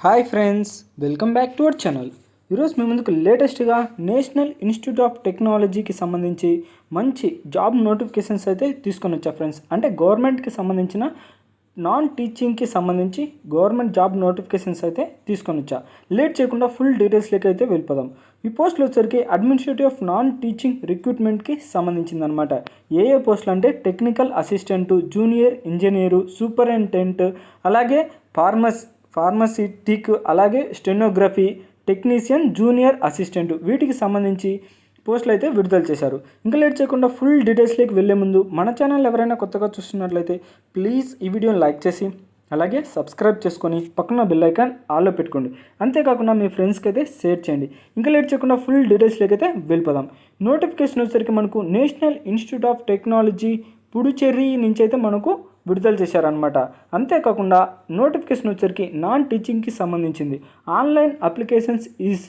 Hi friends, welcome back to our channel. ఈరోజు మీ ముందుకు లేటెస్ట్గా నేషనల్ ఇన్స్టిట్యూట్ ఆఫ్ టెక్నాలజీకి సంబంధించి మంచి జాబ్ నోటిఫికేషన్స్ అయితే తీసుకొని వచ్చా ఫ్రెండ్స్. అంటే గవర్నమెంట్కి సంబంధించిన నాన్ టీచింగ్కి సంబంధించి గవర్నమెంట్ జాబ్ నోటిఫికేషన్స్ అయితే తీసుకొని వచ్చా. లేట్ చేయకుండా ఫుల్ డీటెయిల్స్లోకి అయితే వెళ్ళిపోదాం. ఈ పోస్టులు వచ్చరికి అడ్మినిస్ట్రేటివ్ ఆఫ్ నాన్ టీచింగ్ రిక్రూట్మెంట్కి సంబంధించిందనమాట. ఏ పోస్టులు అంటే technical assistant, junior engineer, superintendent, అలాగే ఫార్మసిటిక్, అలాగే స్టెనోగ్రఫీ టెక్నీషియన్, జూనియర్ అసిస్టెంట్, వీటికి సంబంధించి పోస్టులు అయితే విడుదల చేశారు. ఇంకా లేట్ చేయకుండా ఫుల్ డీటెయిల్స్లోకి వెళ్ళే ముందు మన ఛానల్ ఎవరైనా కొత్తగా చూస్తున్నట్లయితే ప్లీజ్ ఈ వీడియోని లైక్ చేసి అలాగే సబ్స్క్రైబ్ చేసుకొని పక్కన బెల్ ఐకాన్ ఆల్లో పెట్టుకోండి. అంతేకాకుండా మీ ఫ్రెండ్స్కి అయితే షేర్ చేయండి. ఇంకా లేట్ చేయకుండా ఫుల్ డీటెయిల్స్లోకి అయితే వెళ్ళిపోదాం. నోటిఫికేషన్ వచ్చేసరికి మనకు national institute of technology Puducherry నుంచి అయితే మనకు విడుదల చేశారనమాట. అంతేకాకుండా నోటిఫికేషన్ వచ్చరికి నాన్ టీచింగ్కి సంబంధించింది. Online applications is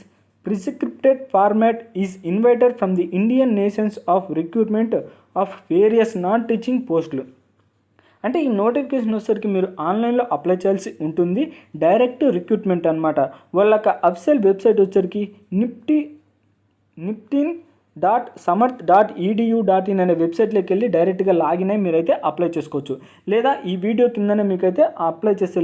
prescribed format is invited from the Indian nations of recruitment of various non teaching పోస్టులు. అంటే ఈ నోటిఫికేషన్ వచ్చేసరికి మీరు ఆన్లైన్లో అప్లై చేయాల్సి ఉంటుంది. డైరెక్ట్ రిక్రూట్మెంట్ అనమాట. వాళ్ళ అఫిషియల్ వెబ్సైట్ వచ్చరికి nifty.samarth.edu.in అనే వెబ్సైట్లోకి వెళ్ళి డైరెక్ట్గా లాగిన్ అయ్యి మీరైతే అప్లై చేసుకోవచ్చు. లేదా ఈ వీడియో కిందనే మీకైతే అప్లై చేసే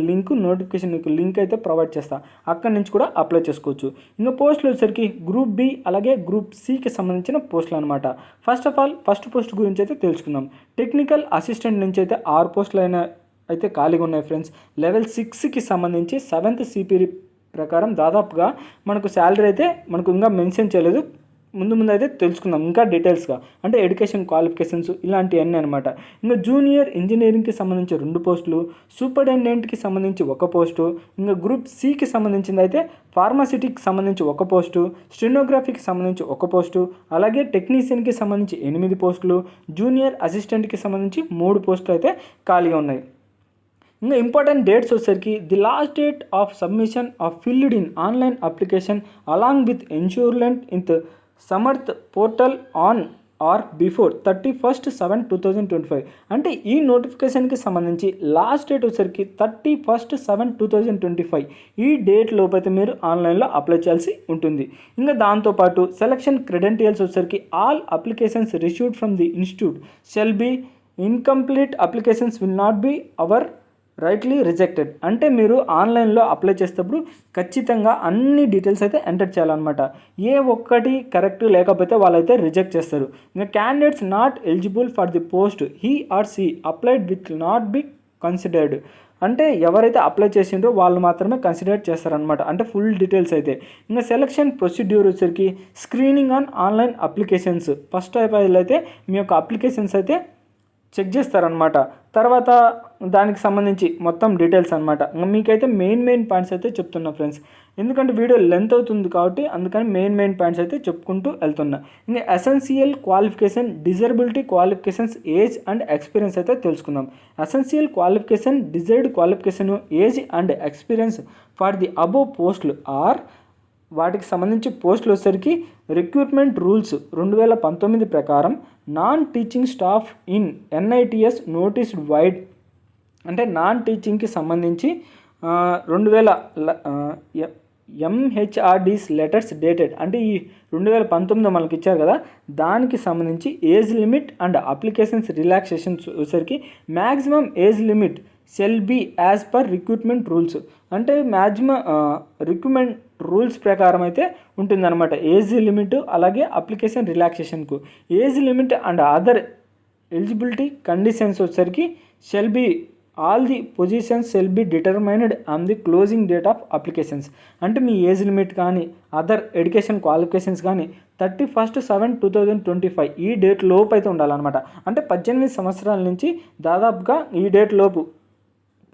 నోటిఫికేషన్ మీకు లింక్ అయితే ప్రొవైడ్ చేస్తా, అక్కడి నుంచి కూడా అప్లై చేసుకోవచ్చు. ఇంకా పోస్టులు వచ్చేసరికి గ్రూప్ బి అలాగే గ్రూప్ సికి సంబంధించిన పోస్టులు అనమాట. First of all first post గురించి అయితే తెలుసుకుందాం. టెక్నికల్ అసిస్టెంట్ నుంచి అయితే 6 పోస్టులు అయితే ఖాళీగా ఉన్నాయి ఫ్రెండ్స్. లెవెల్ 6కి సంబంధించి 7th CPR ప్రకారం దాదాపుగా మనకు శాలరీ అయితే మనకు ఇంకా మెన్షన్ చేయలేదు. ముందు అయితే తెలుసుకుందాం ఇంకా డీటెయిల్స్గా. అంటే ఎడ్యుకేషన్ క్వాలిఫికేషన్స్ ఇలాంటివన్నీ అనమాట. ఇంకా జూనియర్ ఇంజనీరింగ్కి సంబంధించి 2 పోస్టులు, సూపరింటెండెంట్కి సంబంధించి 1 పోస్టు, ఇంకా గ్రూప్ సికి సంబంధించింది అయితే ఫార్మసిటీకి సంబంధించి 1 పోస్టు, స్టెనోగ్రఫీకి సంబంధించి 1 పోస్టు, అలాగే టెక్నీషియన్కి సంబంధించి 8 పోస్టులు, జూనియర్ అసిస్టెంట్కి సంబంధించి 3 పోస్టులు అయితే ఖాళీగా ఉన్నాయి. ఇంకా ఇంపార్టెంట్ డేట్స్ వచ్చేసరికి the last date of submission of filled in online application along with ensurement in Samarth portal on or before 31/7/2025. అంటే ఈ నోటిఫికేషన్కి సంబంధించి లాస్ట్ డేట్ వచ్చేసరికి 31/7/2025. ఈ డేట్ లోపైతే మీరు ఆన్లైన్లో అప్లై చేయాల్సి ఉంటుంది. ఇంకా దాంతోపాటు సెలక్షన్ క్రెడెంటియల్స్ వచ్చేసరికి all applications received from the institute shall be incomplete applications will not be our rightly rejected. అంటే మీరు ఆన్లైన్లో అప్లై చేసేటప్పుడు ఖచ్చితంగా అన్ని డీటెయిల్స్ అయితే ఎంటర్ చేయాలన్నమాట. ఏ ఒక్కటి కరెక్ట్ లేకపోతే వాళ్ళైతే రిజెక్ట్ చేస్తారు. ఇంకా candidates not eligible for the post he are see applied with not be considered. అంటే ఎవరైతే అప్లై చేసిండ్రో వాళ్ళు మాత్రమే కన్సిడర్ చేస్తారనమాట. అంటే ఫుల్ డీటెయిల్స్ అయితే. ఇంకా సెలక్షన్ ప్రొసీడ్యూర్ వచ్చరికి screening on online applications. First అయితే మీ యొక్క అప్లికేషన్స్ అయితే చెక్ చేస్తారనమాట. తర్వాత దానికి సంబంధించి మొత్తం డీటెయిల్స్ అనమాట. మీకైతే మెయిన్ పాయింట్స్ అయితే చెప్తున్నా ఫ్రెండ్స్, ఎందుకంటే వీడియో లెంత్ అవుతుంది కాబట్టి అందుకని మెయిన్ పాయింట్స్ అయితే చెప్పుకుంటూ వెళ్తున్నా. ఇంకా essential qualification, desirability qualifications, age and experience అయితే తెలుసుకుందాం. Essential qualification, desired qualification, age and experience for the above పోస్టులు ఆర్ వాటికి సంబంధించి పోస్టులు వచ్చేసరికి రిక్రూట్మెంట్ రూల్స్ 2019 ప్రకారం non teaching staff in NITS noticed vide. అంటే నాన్ టీచింగ్కి సంబంధించి 2000 MHRD's లెటర్స్ డేటెడ్. అంటే ఈ 2019 మనకి ఇచ్చారు కదా, దానికి సంబంధించి age limit and applications relaxations వచ్చేసరికి maximum age limit shall be as per recruitment rules. అంటే మ్యాక్సిమం రిక్రూట్మెంట్ రూల్స్ ప్రకారం అయితే ఉంటుందన్నమాట ఏజ్ లిమిట్. అలాగే అప్లికేషన్ రిలాక్సేషన్కు age limit and other eligibility conditions వచ్చేసరికి shall be all the positions shall be determined on the closing date of applications. అంటే మీ age limit కానీ అదర్ ఎడ్యుకేషన్ క్వాలిఫికేషన్స్ కానీ 31/7/2025 ఈ డేట్ లోపు అయితే ఉండాలన్నమాట. అంటే 18 సంవత్సరాల నుంచి దాదాపుగా ఈ డేట్ లోపు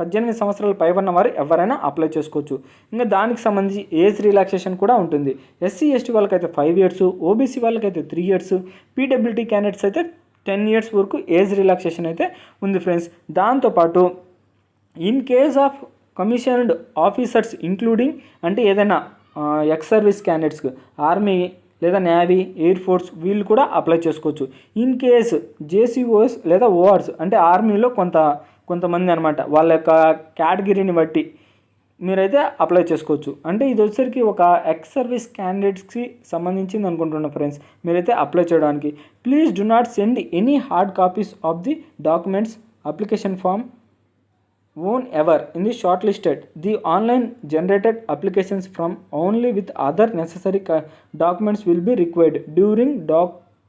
18 సంవత్సరాల పైబడిన వారు ఎవరైనా అప్లై చేసుకోవచ్చు. ఇంకా దానికి సంబంధించి ఏజ్ రిలాక్సేషన్ కూడా ఉంటుంది. SC/ST వాళ్ళకైతే 5 years, OBC వాళ్ళకైతే 3 years, PWD క్యాండిడేట్స్ అయితే 10 years వరకు ఏజ్ రిలాక్సేషన్ అయితే ఉంది ఫ్రెండ్స్. దాంతోపాటు in case of commissioned officers including, అంటే ఏదైనా ఎక్స్ సర్వీస్ క్యాండిడేట్స్కి ఆర్మీ లేదా నేవీ, ఎయిర్ ఫోర్స్ వీళ్ళు కూడా అప్లై చేసుకోవచ్చు. ఇన్ కేస్ JCOs లేదా ORs, అంటే ఆర్మీలో కొంతమంది అనమాట వాళ్ళ యొక్క కేటగిరీని బట్టి మీరైతే అప్లై చేసుకోవచ్చు. అంటే ఇది వచ్చేసరికి ఒక ఎక్స్ సర్వీస్ క్యాండిడేట్స్కి సంబంధించింది అనుకుంటున్నా ఫ్రెండ్స్. మీరైతే అప్లై చేయడానికి please do not send any hard copies of the documents application form won ever in the shortlisted. The online generated applications from only with other necessary documents will be required during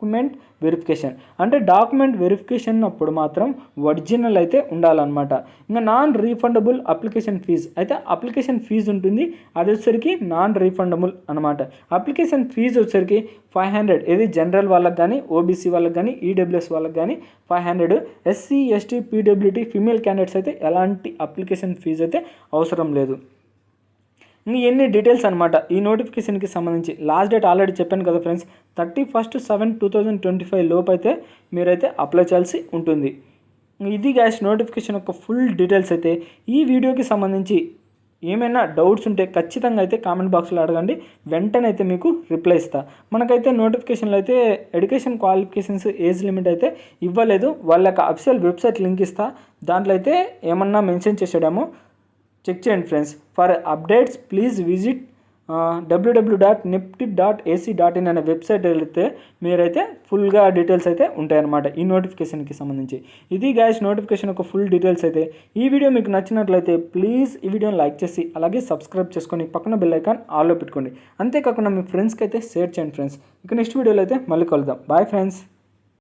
document verification. అంటే document verification అప్పుడు మాత్రం original అయితే ఉండాలన్నమాట. ఇంకా non refundable application fees అయితే application fee ఉంటుంది, అది వచ్చేసరికి నాన్ రీఫండబుల్ అనమాట. అప్లికేషన్ ఫీజు వచ్చేసరికి 500, ఇది జనరల్ వాళ్ళకి కానీ, ఓబీసీ వాళ్ళకి కానీ, ఈడబ్ల్యూఎస్ వాళ్ళకి కానీ 500. SC ST PWT female candidates అయితే ఎలాంటి అప్లికేషన్ ఫీజు అయితే అవసరం లేదు. ఇంకా ఎన్ని డీటెయిల్స్ అనమాట ఈ నోటిఫికేషన్కి సంబంధించి. లాస్ట్ డేట్ ఆల్రెడీ చెప్పాను కదా ఫ్రెండ్స్, 31/7/2025 లోపు అయితే మీరైతే అప్లై చేయాల్సి ఉంటుంది. ఇది గ్యాస్ నోటిఫికేషన్ యొక్క ఫుల్ డీటెయిల్స్. అయితే ఈ వీడియోకి సంబంధించి ఏమైనా డౌట్స్ ఉంటే ఖచ్చితంగా అయితే కామెంట్ బాక్స్లో అడగండి, వెంటనే అయితే మీకు రిప్లై ఇస్తా. మనకైతే నోటిఫికేషన్లో అయితే ఎడ్యుకేషన్ క్వాలిఫికేషన్స్ ఏజ్ లిమిట్ అయితే ఇవ్వలేదు. వాళ్ళ యొక్క అఫీషియల్ వెబ్సైట్ లింక్ ఇస్తా, దాంట్లో అయితే ఏమన్నా మెన్షన్ చేసాడేమో చెక్ చేయండి friends. For updates please visit www.nifty.ac.in అనే వెబ్సైట్ వెళ్తే మీరైతే ఫుల్గా డీటెయిల్స్ అయితే ఉంటాయన్నమాట ఈ నోటిఫికేషన్కి సంబంధించి. ఇది గైస్ నోటిఫికేషన్ ఒక ఫుల్ డీటెయిల్స్ అయితే. ఈ వీడియో మీకు నచ్చినట్లయితే ప్లీజ్ ఈ వీడియోని లైక్ చేసి అలాగే సబ్స్క్రైబ్ చేసుకొని పక్కన బెల్ ఐకాన్ ఆల్లో పెట్టుకోండి. అంతేకాకుండా మీ ఫ్రెండ్స్కి అయితే షేర్ చేయండి ఫ్రెండ్స్. ఇక నెక్స్ట్ వీడియోలో అయితే మళ్ళీ కలుద్దాం. Bye friends.